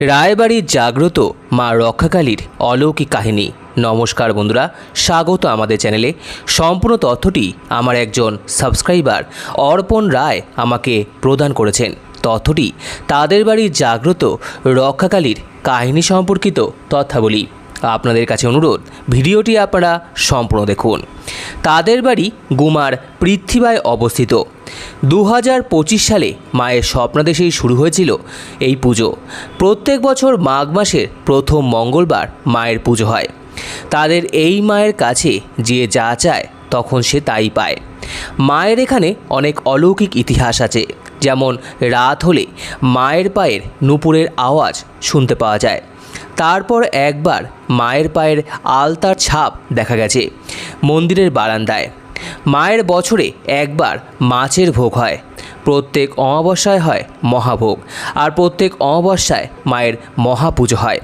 রায়বাড়ির জাগ্রত মা রক্ষাকালীর অলৌকিক কাহিনী। নমস্কার বন্ধুরা, স্বাগত আমাদের চ্যানেলে। সম্পূর্ণ তথ্যটি আমার একজন সাবস্ক্রাইবার অর্পণ রায় আমাকে প্রদান করেছেন। তথ্যটি তাদের বাড়ির জাগ্রত রক্ষাকালীর কাহিনী সম্পর্কিত তথ্যাবলী। আপনাদের কাছে অনুরোধ, ভিডিওটি আপনারা সম্পূর্ণ দেখুন। তাদের বাড়ি গুমার পৃথ্বীবায় অবস্থিত। 2025 সালে মায়ের স্বপ্নাদেশেই শুরু হয়েছিল এই পুজো। প্রত্যেক বছর মাঘ মাসের প্রথম মঙ্গলবার মায়ের পুজো হয়। তাদের এই মায়ের কাছে যে যা চায় তখন সে তাই পায়। মায়ের এখানে অনেক অলৌকিক ইতিহাস আছে। যেমন রাত হলে মায়ের পায়ের নূপুরের আওয়াজ শুনতে পাওয়া যায়। তারপর একবার মায়ের পায়ের আলতার ছাপ দেখা গেছে মন্দিরের বারান্দায়। মায়ের বছরে একবার মাছের ভোগ হয়। প্রত্যেক অমাবস্যায় হয় মহাভোগ, আর প্রত্যেক অমাবস্যায় মায়ের মহাপুজো হয়।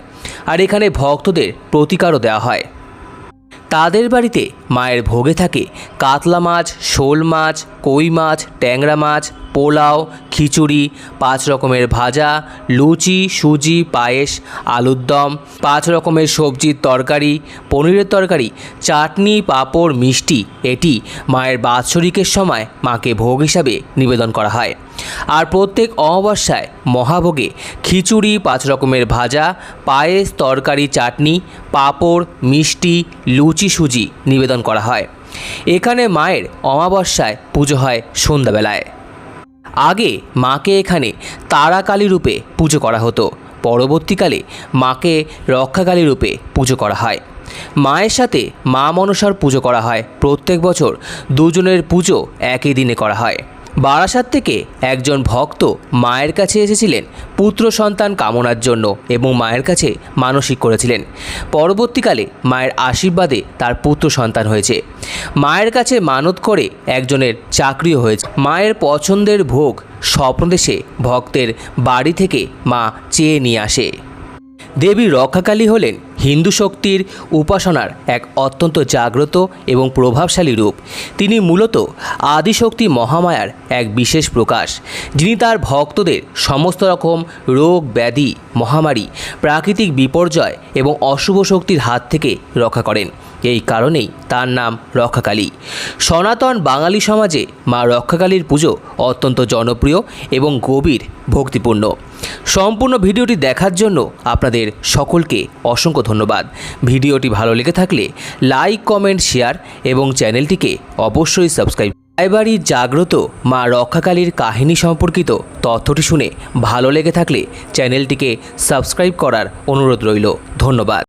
আর এখানে ভক্তদের প্রতিকারও দেওয়া হয়। তাদের বাড়িতে মায়ের ভোগে থাকে কাতলা মাছ, শোল মাছ, কই মাছ, ট্যাংরা মাছ, পোলাও, খিচুড়ি, 5 রকমের ভাজা, লুচি, সুজি, পায়েস, আলুর দম, 5 রকমের সবজির তরকারি, পনিরের তরকারি, চাটনি, পাঁপড়, মিষ্টি। এটি মায়ের বাৎসরিকের সময় মাকে ভোগ হিসাবে নিবেদন করা হয়। আর প্রত্যেক অমাবস্যায় মহাভোগে খিচুড়ি, 5 রকমের ভাজা, পায়েস, তরকারি, চাটনি, পাঁপড়, মিষ্টি, লুচি, সুজি নিবেদন করা হয়। এখানে মায়ের অমাবস্যায় পুজো হয় সন্ধ্যাবেলায়। আগে মাকে এখানে তারাকালী রূপে পুজো করা হতো। পরবর্তীকালে মাকে রক্ষাকালী রূপে পুজো করা হয়। মায়ের সাথে মা মনসার পুজো করা হয়। প্রত্যেক বছর দুজনের পুজো একই দিনে করা হয়। বারাসাত থেকে একজন ভক্ত মায়ের কাছে এসেছিলেন পুত্র সন্তান কামনার জন্য এবং মায়ের কাছে মানসিক করেছিলেন। পরবর্তীকালে মায়ের আশীর্বাদে তার পুত্র সন্তান হয়েছে। মায়ের কাছে মানত করে একজনের চাকরিও হয়েছে। মায়ের পছন্দের ভোগ স্বপ্নদেশে ভক্তের বাড়ি থেকে মা চেয়ে নিয়ে আসে। দেবী রক্ষাকালী হলেন হিন্দু শক্তির উপাসনার এক অত্যন্ত জাগ্রত এবং প্রভাবশালী রূপ। তিনি মূলত আদিশক্তি মহামায়ার এক বিশেষ প্রকাশ, যিনি তার ভক্তদের সমস্ত রকম রোগ ব্যাধি, মহামারী, প্রাকৃতিক বিপর্যয় এবং অশুভ শক্তির হাত থেকে রক্ষা করেন। এই কারণেই তার নাম রক্ষাকালী। সনাতন বাঙালি সমাজে মা রক্ষাকালীর পুজো অত্যন্ত জনপ্রিয় এবং গভীর ভক্তিপূর্ণ। সম্পূর্ণ ভিডিওটি দেখার জন্য আপনাদের সকলকে অসংখ্য ধন্যবাদ। ভিডিওটি ভালো লেগে থাকলে লাইক, কমেন্ট, শেয়ার এবং চ্যানেলটিকে অবশ্যই সাবস্ক্রাইব। রায়বাড়ির জাগ্রত মা রক্ষাকালীর কাহিনী সম্পর্কিত তথ্যটি শুনে ভালো লেগে থাকলে চ্যানেলটিকে সাবস্ক্রাইব করার অনুরোধ রইল। ধন্যবাদ।